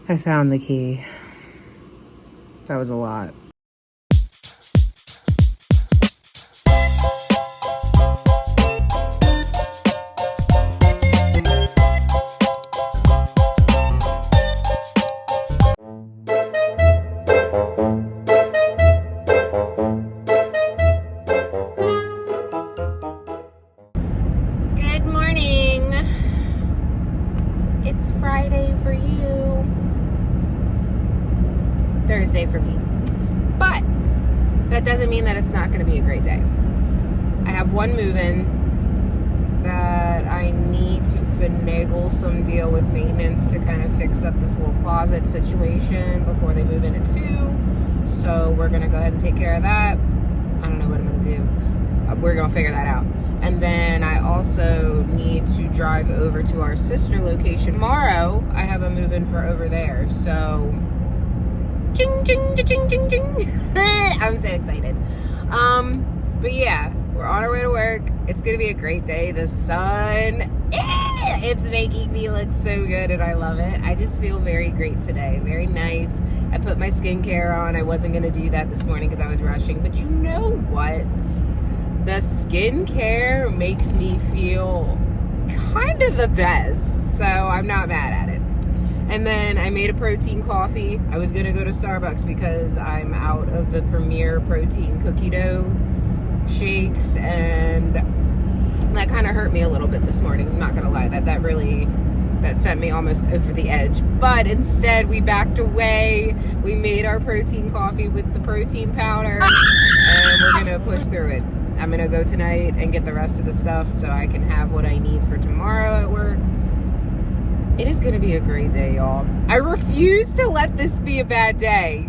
I found the key. That was a lot. Good morning. It's Friday for you. Thursday for me. But that doesn't mean that it's not going to be a great day. I have one move-in that I need to finagle some deal with maintenance to kind of fix up this little closet situation before they move in at 2. So we're going to go ahead and take care of that. I don't know what I'm going to do. We're going to figure that out. And then I also need to drive over to our sister location. Tomorrow, I have a move-in for over there. So, ching, ching, ching, ching, ching. I'm so excited. But yeah, we're on our way to work. It's going to be a great day. The sun, it's making me look so good and I love it. I just feel very great today. Very nice. I put my skincare on. I wasn't going to do that this morning because I was rushing. But you know what? The skincare makes me feel kind of the best, so I'm not mad at it. And then I made a protein coffee. I was going to go to Starbucks because I'm out of the Premier protein cookie dough shakes, and that kind of hurt me a little bit this morning. I'm not going to lie, that sent me almost over the edge. But instead, we backed away. We made our protein coffee with the protein powder, and we're going to push through it. I'm going to go tonight and get the rest of the stuff so I can have what I need for tomorrow at work. It is going to be a great day, y'all. I refuse to let this be a bad day.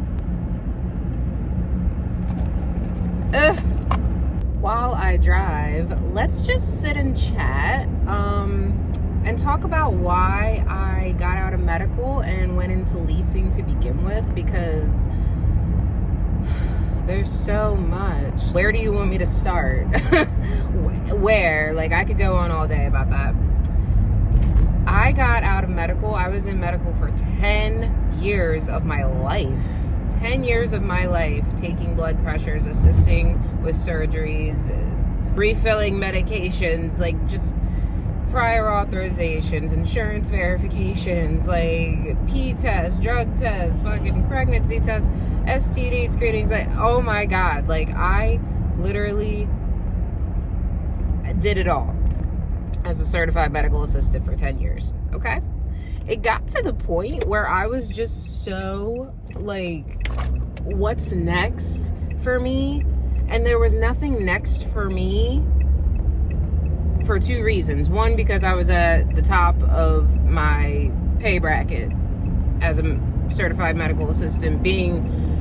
While I drive, let's just sit and chat and talk about why I got out of medical and went into leasing to begin with, because there's so much. Where do you want me to start? Where? Like, I could go on all day about that. I got out of medical. I was in medical for 10 years of my life. 10 years of my life, taking blood pressures, assisting with surgeries, refilling medications, like just prior authorizations, insurance verifications, like P tests, drug tests, fucking pregnancy tests, STD screenings. Like, oh my God, like I literally did it all as a certified medical assistant for 10 years. Okay. It got to the point where I was just so like, what's next for me? And there was nothing next for me for 2 reasons. One, because I was at the top of my pay bracket as a certified medical assistant.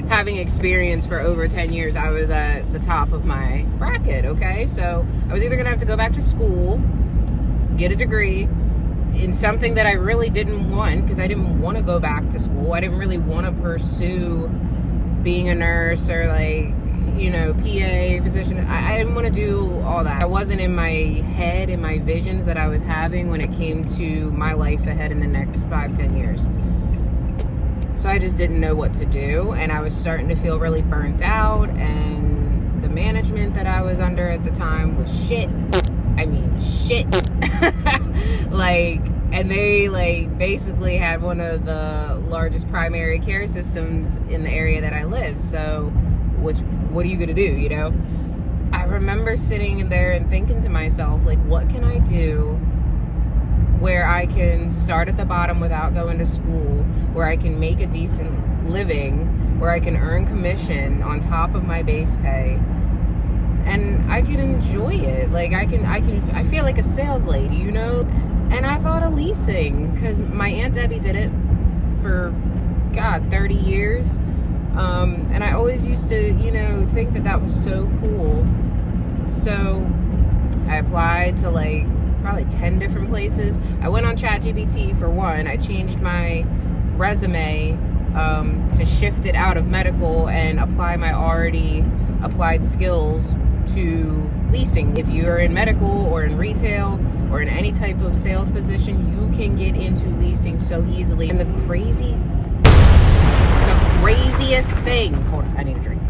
Having experience for over 10 years, I was at the top of my bracket, okay? So I was either gonna have to go back to school, get a degree in something that I really didn't want, because I didn't want to go back to school. I didn't really want to pursue being a nurse or like, you know, PA, physician. I didn't want to do all that. I wasn't in my head, in my visions that I was having when it came to my life ahead in the next 5-10 years. So I just didn't know what to do, and I was starting to feel really burnt out, and the management that I was under at the time was shit. I mean, shit. Like, and they like basically had one of the largest primary care systems in the area that I live. So, what are you gonna do, you know? I remember sitting there and thinking to myself, like, what can I do where I can start at the bottom without going to school, where I can make a decent living, where I can earn commission on top of my base pay, and I can enjoy it. Like, I feel like a sales lady, you know? And I thought of leasing, because my Aunt Debbie did it for, God, 30 years. And I always used to, you know, think that was so cool. So I applied to like probably 10 different places. I went on ChatGPT for one. I changed my resume to shift it out of medical and apply my already applied skills to leasing. If you're in medical or in retail or in any type of sales position, you can get into leasing so easily. And the crazy craziest thing, hold on, I need a drink.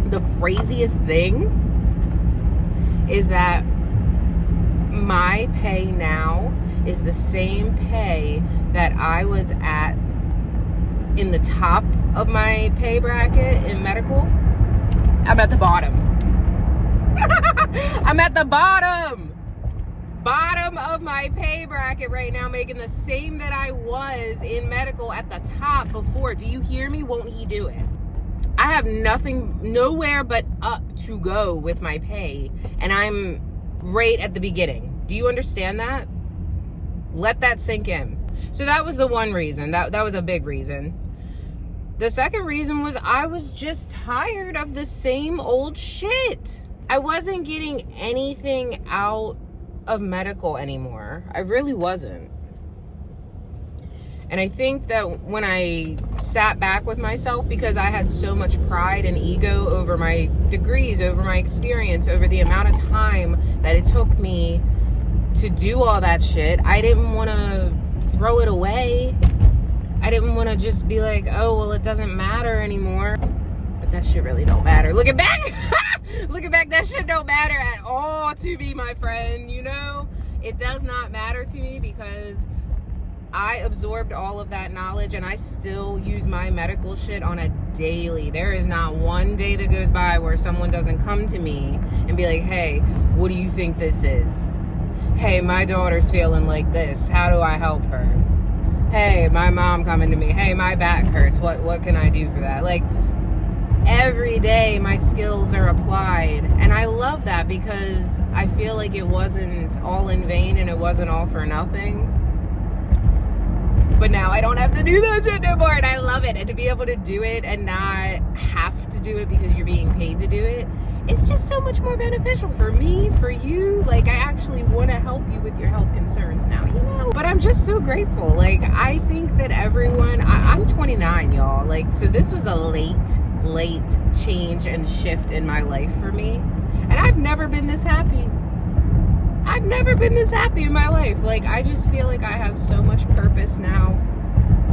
The craziest thing is that my pay now is the same pay that I was at in the top of my pay bracket in medical. I'm at the bottom. I'm at the bottom of my pay bracket right now, making the same that I was in medical at the top before. Do you hear me? Won't he do it? I have nowhere but up to go with my pay, and I'm right at the beginning. Do you understand that? Let that sink in. So that was the one reason. That was a big reason. The second reason was I was just tired of the same old shit. I wasn't getting anything out of medical anymore. I really wasn't. And I think that when I sat back with myself, because I had so much pride and ego over my degrees, over my experience, over the amount of time that it took me to do all that shit, I didn't want to throw it away. I didn't want to just be like, oh, well, it doesn't matter anymore. But that shit really don't matter. Looking back, that shit don't matter at all to me, my friend. You know, it does not matter to me because I absorbed all of that knowledge, and I still use my medical shit on a daily. There is not one day that goes by where someone doesn't come to me and be like, hey, what do you think this is? Hey, my daughter's feeling like this. How do I help her? Hey, my mom coming to me. Hey, my back hurts. What can I do for that? Like, every day my skills are applied, and I love that because I feel like it wasn't all in vain and it wasn't all for nothing. But now I don't have to do that shit no more, and I love it. And to be able to do it and not have to do it because you're being paid to do it, it's just so much more beneficial for me, for you. Like, I actually want to help you with your health concerns now, you know? But I'm just so grateful. Like, I think that everyone, I'm 29, y'all. Like, so this was a late change and shift in my life for me. And I've never been this happy. I've never been this happy in my life. Like, I just feel like I have so much purpose now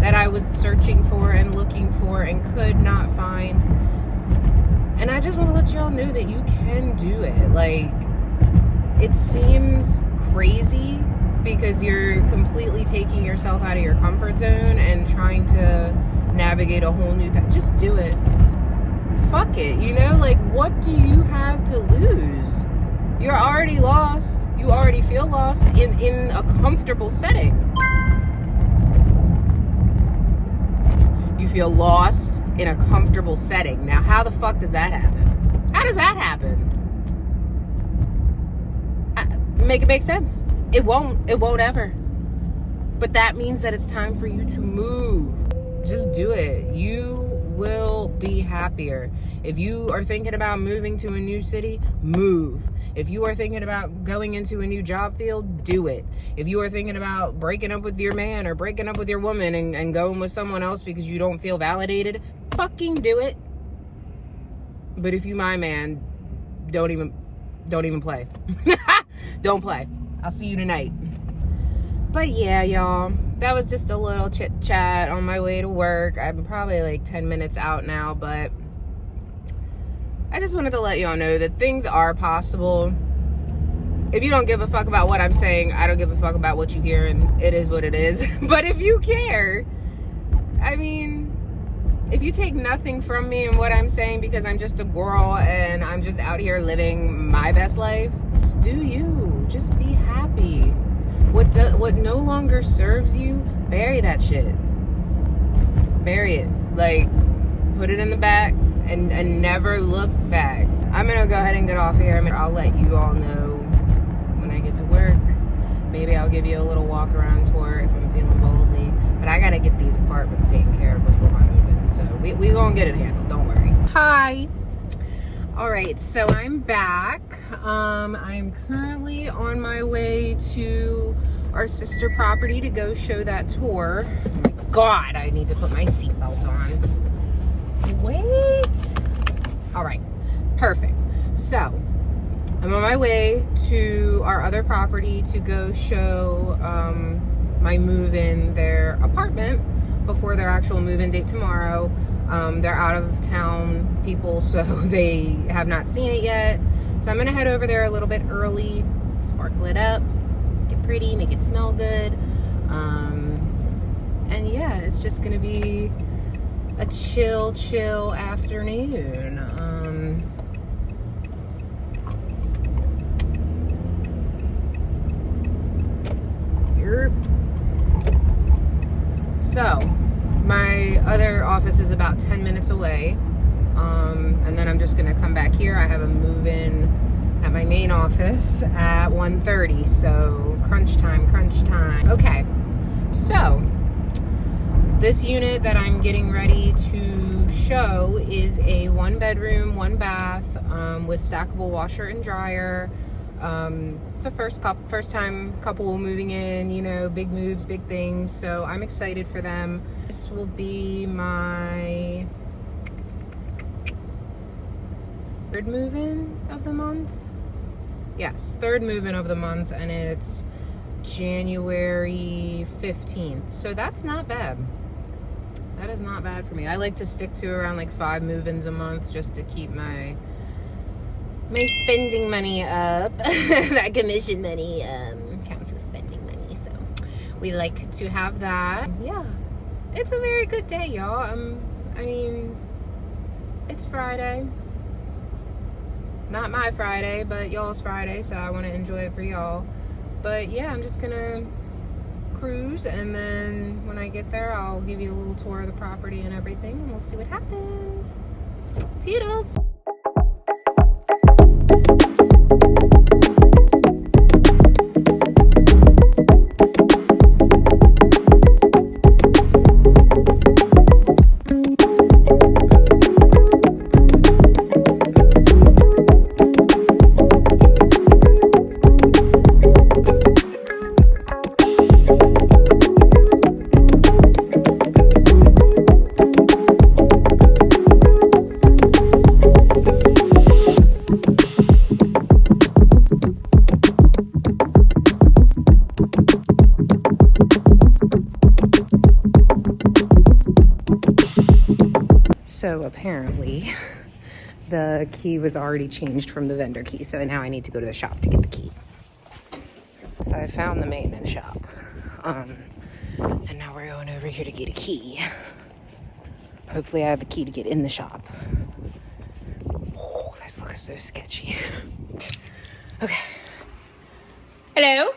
that I was searching for and looking for and could not find. And I just want to let y'all know that you can do it. Like, it seems crazy because you're completely taking yourself out of your comfort zone and trying to navigate a whole new path. Just do it. Fuck it. You know, like, what do you have to lose? You're already lost. You already feel lost in a comfortable setting. You feel lost in a comfortable setting. Now, how the fuck does that happen? How does that happen? Make it make sense. It won't ever. But that means that it's time for you to move. Just do it. You will be happier. If you are thinking about moving to a new city, move. If you are thinking about going into a new job field, do it. If you are thinking about breaking up with your man or breaking up with your woman and going with someone else because you don't feel validated, fucking do it. But if you my man, don't even play. Don't play. I'll see you tonight. But yeah, y'all, that was just a little chit chat on my way to work. I'm probably like 10 minutes out now, but I just wanted to let y'all know that things are possible. If you don't give a fuck about what I'm saying, I don't give a fuck about what you hear, and it is what it is. But if you care, I mean, if you take nothing from me and what I'm saying because I'm just a girl and I'm just out here living my best life, just do you. Just be happy. What no longer serves you, bury that shit. Bury it. Like, put it in the back and never look back. I'm gonna go ahead and get off here. I'll let you all know when I get to work. Maybe I'll give you a little walk around tour if I'm feeling ballsy. But I gotta get these apartments taken care of before I move in. So we gonna get it handled, don't worry. Hi. Alright, so I'm back. I'm currently on my way to our sister property to go show that tour. Oh my God, I need to put my seatbelt on. Wait. Alright, perfect. So, I'm on my way to our other property to go show my move-in their apartment before before their actual move-in date tomorrow. They're out of town people, so they have not seen it yet. So I'm gonna head over there a little bit early, sparkle it up, make it pretty, make it smell good. And yeah, it's just gonna be a chill afternoon. So my other office is about 10 minutes away, and then I'm just gonna come back here. I have a move-in at my main office at 1:30, so crunch time. Okay, so this unit that I'm getting ready to show is a 1-bedroom, 1-bath, with stackable washer and dryer. It's a first time couple moving in, you know, big moves, big things. So I'm excited for them. This will be my 3rd move-in of the month. Yes, 3rd move-in of the month, and it's January 15th. So that's not bad. That is not bad for me. I like to stick to around like 5 move-ins a month just to keep my spending money up. That commission money counts as spending money, so we like to have that. Yeah, it's a very good day, y'all. I mean, it's Friday. Not my Friday, but y'all's Friday, so I want to enjoy it for y'all. But yeah, I'm just gonna cruise, and then when I get there, I'll give you a little tour of the property and everything, and we'll see what happens. Toodles! So apparently the key was already changed from the vendor key, so now I need to go to the shop to get the key. So I found the maintenance shop, and now we're going over here to get a key. Hopefully I have a key to get in the shop. Oh, this looks so sketchy. Okay. Hello?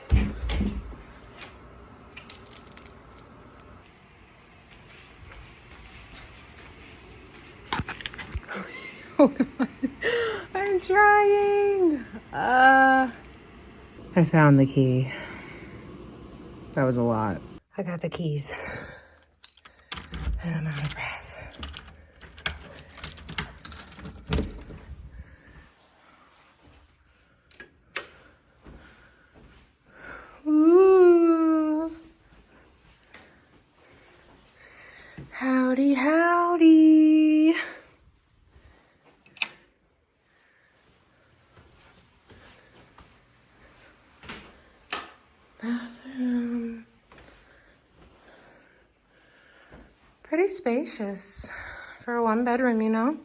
I'm trying. I found the key. That was a lot. I got the keys. And I'm out of breath. Ooh. Howdy, howdy. Bathroom. Pretty spacious for a 1-bedroom, you know?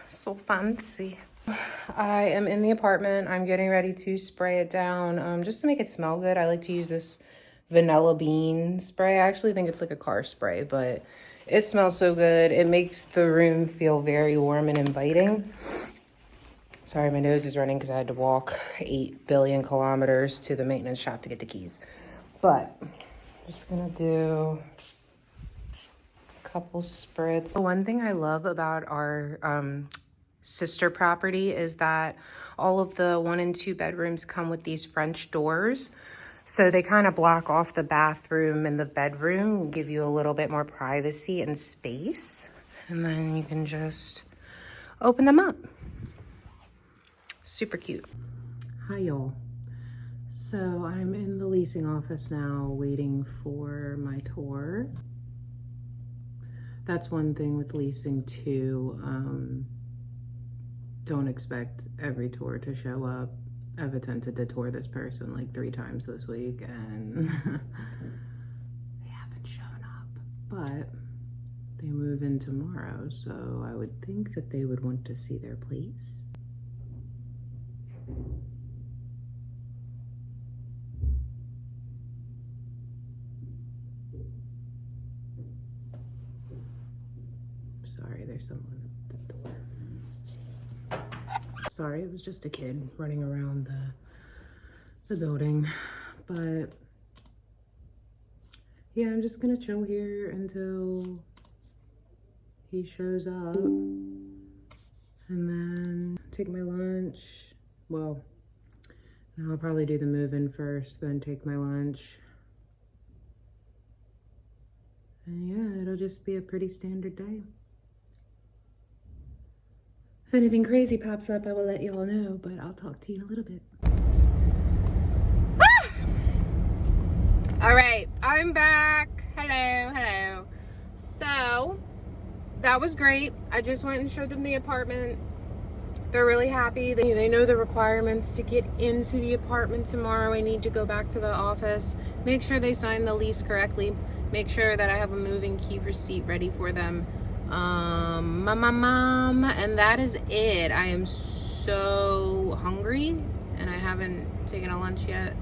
So fancy. I am in the apartment. I'm getting ready to spray it down just to make it smell good. I like to use this vanilla bean spray. I actually think it's like a car spray, but it smells so good. It makes the room feel very warm and inviting. Sorry, my nose is running because I had to walk 8 billion kilometers to the maintenance shop to get the keys. But I'm just gonna do a couple spritz. The one thing I love about our sister property is that all of the 1 and 2 bedrooms come with these French doors. So they kind of block off the bathroom and the bedroom, give you a little bit more privacy and space. And then you can just open them up. Super cute. Hi y'all. So I'm in the leasing office now waiting for my tour. That's one thing with leasing too. Don't expect every tour to show up. I've attempted to tour this person like 3 times this week and they haven't shown up. But they move in tomorrow, so I would think that they would want to see their place. Sorry, there's someone at the door. Sorry, it was just a kid running around the building. But yeah, I'm just gonna chill here until he shows up and then take my lunch. Well, I'll probably do the move-in first, then take my lunch. And yeah, it'll just be a pretty standard day. If anything crazy pops up, I will let you all know, but I'll talk to you in a little bit. All right, I'm back. Hello. So, that was great. I just went and showed them the apartment. They're really happy. They know the requirements to get into the apartment tomorrow. I need to go back to the office, make sure they sign the lease correctly, make sure that I have a moving key receipt ready for them. And that is it. I am so hungry and I haven't taken a lunch yet.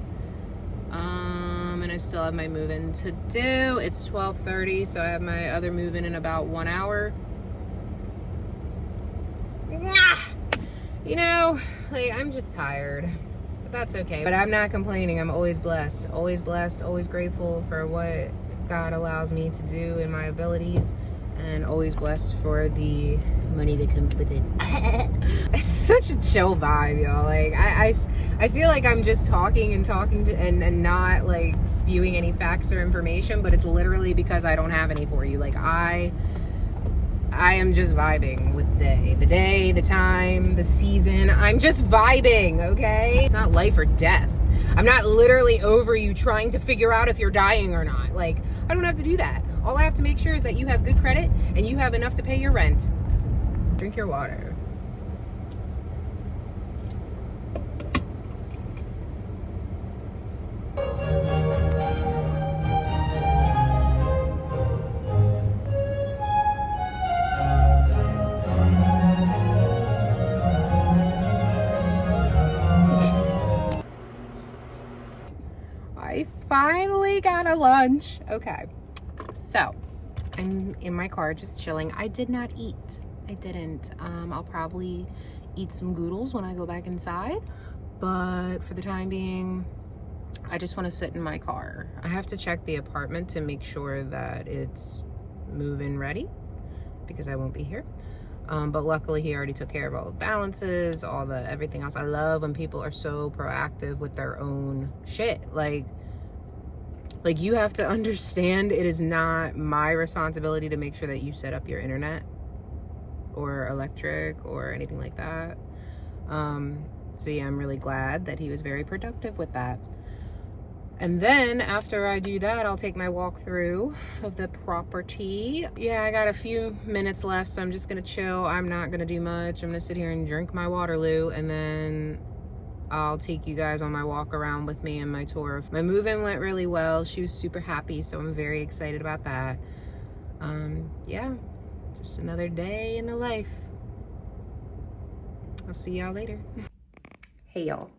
And I still have my move-in to do. It's 12:30, so I have my other move-in in about 1 hour. You know, like, I'm just tired, but that's okay. But I'm not complaining. I'm always blessed, always grateful for what God allows me to do in my abilities, and always blessed for the money that comes with it. It's such a chill vibe, y'all. Like, I feel like I'm just talking and not like spewing any facts or information, but it's literally because I don't have any for you. Like, I am just vibing with the day, the time, the season. I'm just vibing, okay? It's not life or death. I'm not literally over you trying to figure out if you're dying or not. Like, I don't have to do that. All I have to make sure is that you have good credit and you have enough to pay your rent. Drink your water. I finally got a lunch. Okay, so I'm in my car just chilling. I did not eat. I didn't. I'll probably eat some goodles when I go back inside, but for the time being, I just want to sit in my car. I have to check the apartment to make sure that it's move-in ready because I won't be here. But luckily he already took care of all the balances, everything else. I love when people are so proactive with their own shit. Like you have to understand it is not my responsibility to make sure that you set up your internet or electric or anything like that. So yeah, I'm really glad that he was very productive with that. And then after I do that, I'll take my walk through of the property. Yeah, I got a few minutes left, so I'm just gonna chill. I'm not gonna do much. I'm gonna sit here and drink my Waterloo, and then I'll take you guys on my walk around with me and my tour. My move-in went really well. She was super happy, so I'm very excited about that. Yeah, just another day in the life. I'll see y'all later. Hey y'all.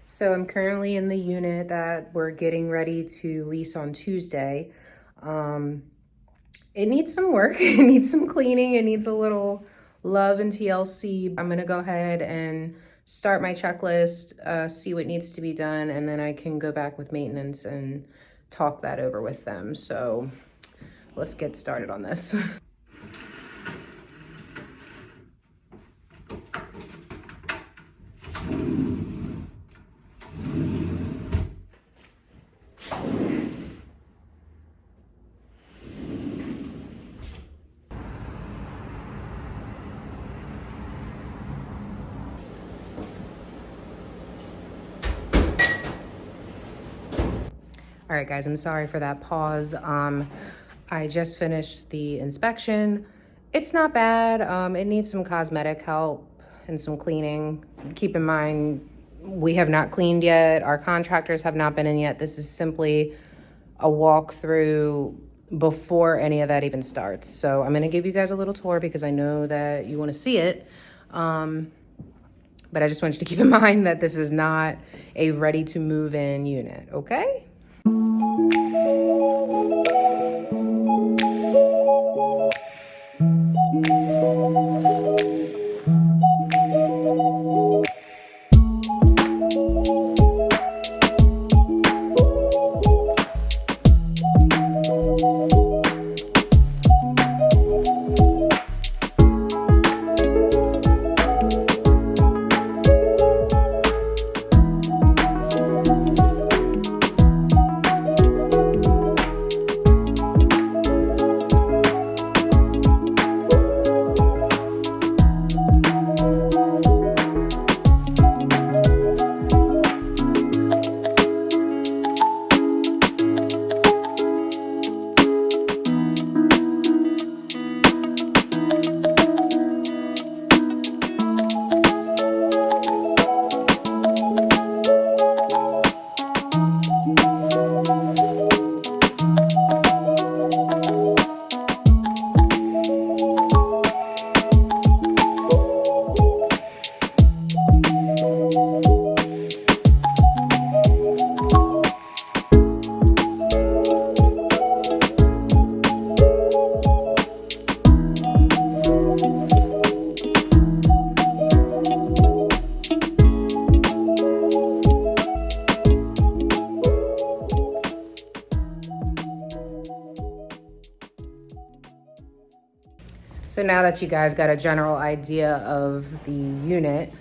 So I'm currently in the unit that we're getting ready to lease on Tuesday. It needs some work, it needs some cleaning, it needs a little love and TLC. I'm gonna go ahead and start my checklist, see what needs to be done, and then I can go back with maintenance and talk that over with them. So let's get started on this. All right, guys, I'm sorry for that pause. I just finished the inspection. It's not bad. It needs some cosmetic help and some cleaning. Keep in mind, We have not cleaned yet. Our contractors have not been in yet. This is simply a walkthrough before any of that even starts. So I'm gonna give you guys a little tour because I know that you wanna see it. But I just want you to keep in mind that this is not a ready to move in unit, okay? So now that you guys got a general idea of the unit,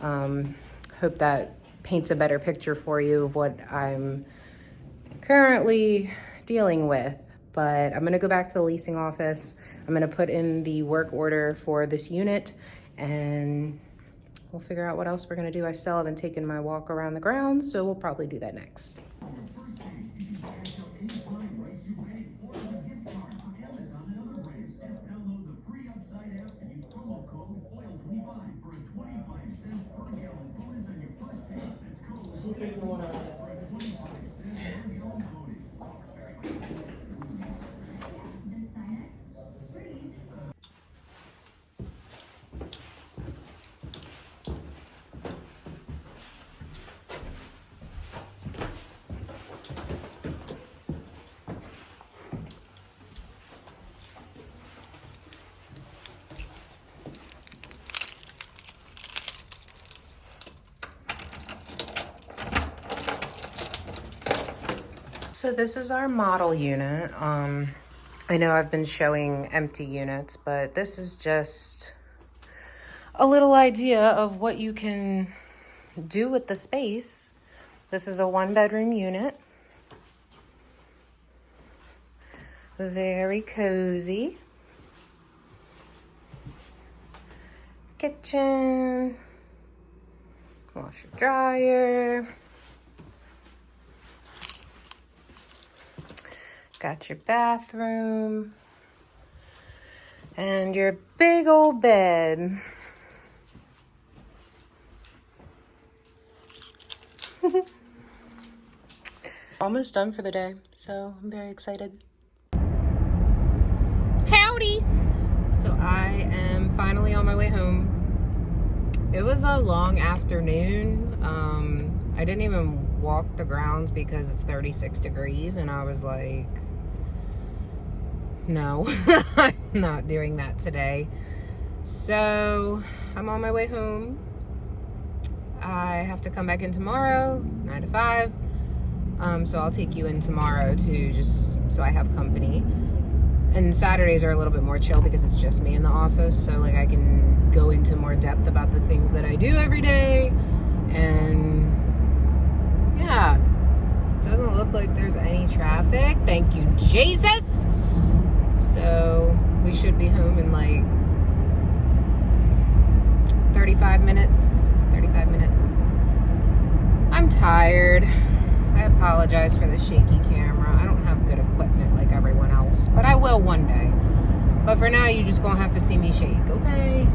hope that paints a better picture for you of what I'm currently dealing with. But I'm gonna go back to the leasing office. I'm gonna put in the work order for this unit and we'll figure out what else we're gonna do. I still haven't taken my walk around the grounds, so we'll probably do that next. So this is our model unit. I know I've been showing empty units, but this is just a little idea of what you can do with the space. This is a 1-bedroom unit. Very cozy. Kitchen, washer dryer. Got your bathroom and your big old bed. Almost done for the day, so I'm very excited. Howdy! So I am finally on my way home. It was a long afternoon. I didn't even walk the grounds because it's 36 degrees and I was like, no, I'm not doing that today. So I'm on my way home. I have to come back in tomorrow, 9 to 5. So I'll take you in tomorrow to just so I have company. And Saturdays are a little bit more chill because it's just me in the office. So like I can go into more depth about the things that I do every day. And yeah, doesn't look like there's any traffic. Thank you, Jesus. So we should be home in like 35 minutes. I'm tired. I apologize for the shaky camera. I don't have good equipment like everyone else, but I will one day. But for now, you just gonna have to see me shake, okay?